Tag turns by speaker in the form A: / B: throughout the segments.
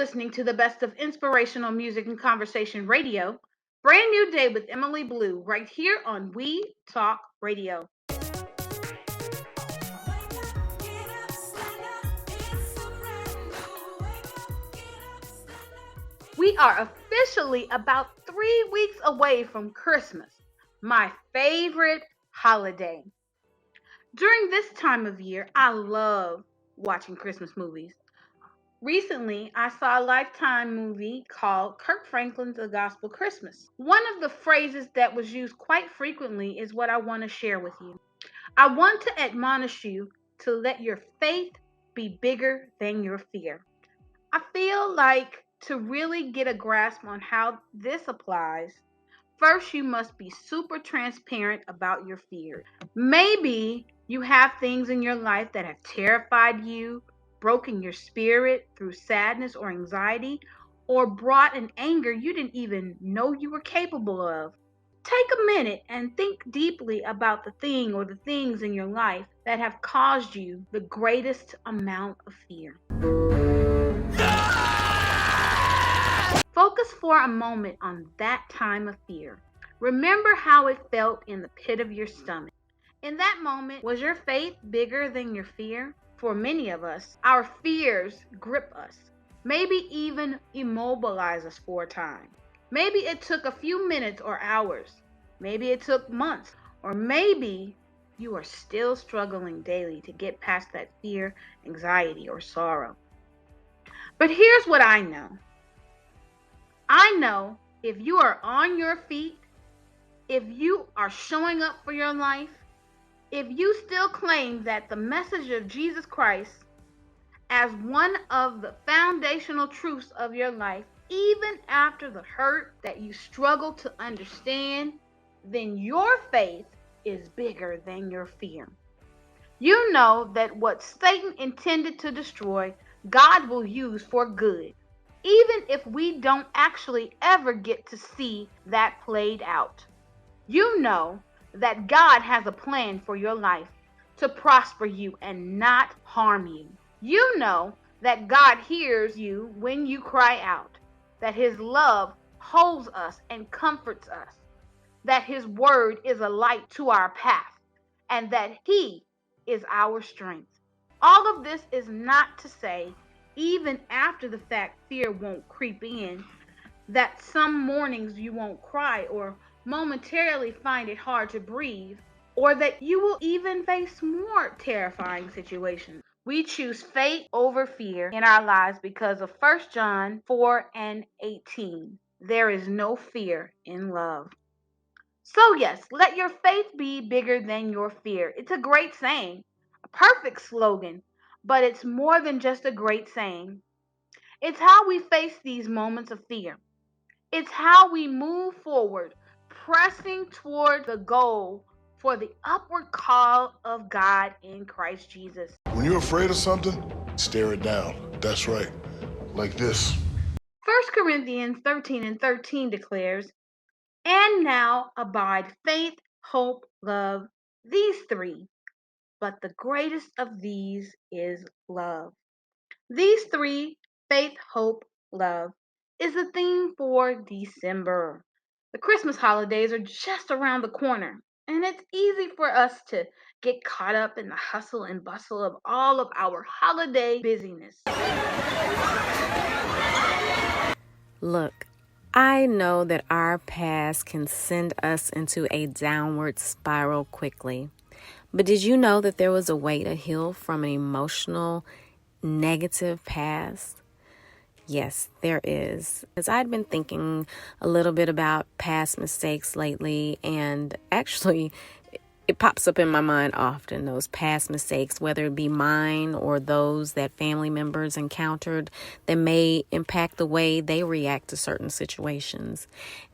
A: listening to the best of inspirational music and conversation radio. Brand new day with Emily Blue right here on We Talk Radio. We are officially about 3 weeks away from Christmas, my favorite holiday. During this time of year, I love watching Christmas movies. Recently, I saw a Lifetime movie called Kirk Franklin's A Gospel Christmas. One of the phrases that was used quite frequently is what I want to share with you. I want to admonish you to let your faith be bigger than your fear. I feel like to really get a grasp on how this applies, first you must be super transparent about your fears. Maybe you have things in your life that have terrified you, broken your spirit through sadness or anxiety, or brought an anger you didn't even know you were capable of. Take a minute and think deeply about the thing or the things in your life that have caused you the greatest amount of fear. Focus for a moment on that time of fear. Remember how it felt in the pit of your stomach. In that moment, was your faith bigger than your fear? For many of us, our fears grip us, maybe even immobilize us for a time. Maybe it took a few minutes or hours. Maybe it took months. Or maybe you are still struggling daily to get past that fear, anxiety, or sorrow. But here's what I know. I know if you are on your feet, if you are showing up for your life, if you still claim that the message of Jesus Christ as one of the foundational truths of your life, even after the hurt that you struggle to understand, then your faith is bigger than your fear. You know that what Satan intended to destroy, God will use for good, even if we don't actually ever get to see that played out. You know that God has a plan for your life to prosper you and not harm you. You know that God hears you when you cry out, that His love holds us and comforts us, that His word is a light to our path, and that He is our strength. All of this is not to say, even after the fact fear won't creep in, that some mornings you won't cry or momentarily find it hard to breathe, or that you will even face more terrifying situations. We choose faith over fear in our lives because of 1 John 4:18. There is no fear in love. So yes, let your faith be bigger than your fear. It's a great saying, a perfect slogan, but it's more than just a great saying. It's how we face these moments of fear. It's how we move forward, pressing toward the goal for the upward call of God in Christ Jesus.
B: When you're afraid of something, stare it down. That's right. Like this.
A: 1 Corinthians 13:13 declares, "And now abide faith, hope, love, these three, but the greatest of these is love." These three, faith, hope, love, is the theme for December. The Christmas holidays are just around the corner, and it's easy for us to get caught up in the hustle and bustle of all of our holiday busyness.
C: Look, I know that our past can send us into a downward spiral quickly. But did you know that there was a way to heal from an emotional, negative past? Yes, there is. As I'd been thinking a little bit about past mistakes lately, and actually it pops up in my mind often, those past mistakes, whether it be mine or those that family members encountered that may impact the way they react to certain situations.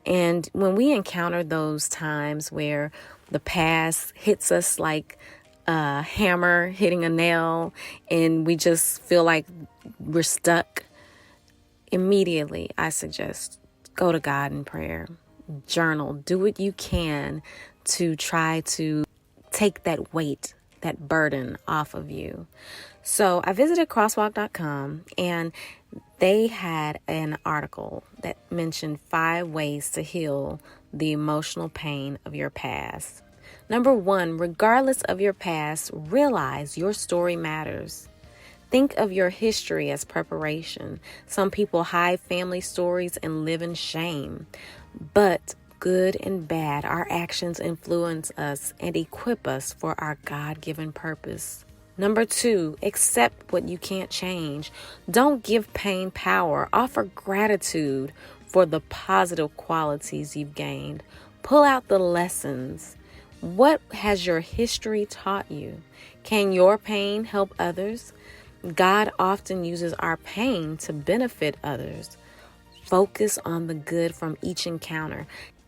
C: And when we encounter those times where the past hits us like a hammer hitting a nail and we just feel like we're stuck, immediately I suggest go to God in prayer, journal, do what you can to try to take that weight, that burden off of you. So I visited crosswalk.com, and They had an article that mentioned 5 ways to heal the emotional pain of your past. Number 1, regardless of your past, realize your story matters. Think of your history as preparation. Some people hide family stories and live in shame. But good and bad, our actions influence us and equip us for our God-given purpose. Number 2, accept what you can't change. Don't give pain power. Offer gratitude for the positive qualities you've gained. Pull out the lessons. What has your history taught you? Can your pain help others? God often uses our pain to benefit others. Focus on the good from each encounter.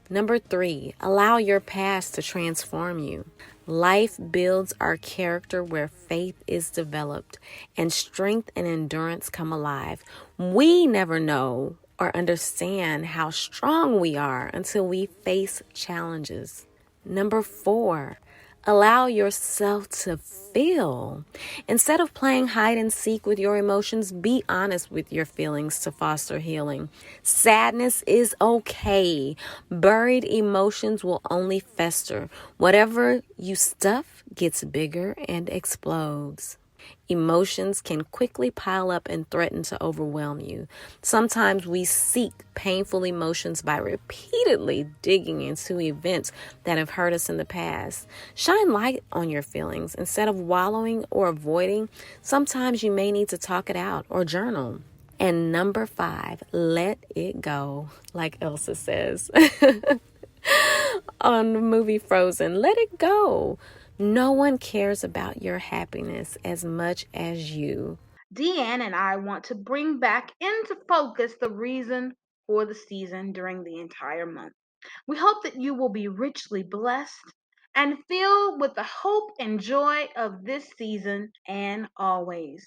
C: Number 3, allow your past to transform you. Life builds our character where faith is developed and strength and endurance come alive. We never know or understand how strong we are until we face challenges. Number 4, allow yourself to feel. Instead of playing hide and seek with your emotions, be honest with your feelings to foster healing. Sadness is okay. Buried emotions will only fester. Whatever you stuff gets bigger and explodes. Emotions can quickly pile up and threaten to overwhelm you. Sometimes we seek painful emotions by repeatedly digging into events that have hurt us in the past. Shine light on your feelings. Instead of wallowing or avoiding, sometimes you may need to talk it out or journal. And number 5, let it go, like Elsa says on the movie Frozen. Let it go. No one cares about your happiness as much as you.
A: DeAnn and I want to bring back into focus the reason for the season during the entire month. We hope that you will be richly blessed and filled with the hope and joy of this season and always.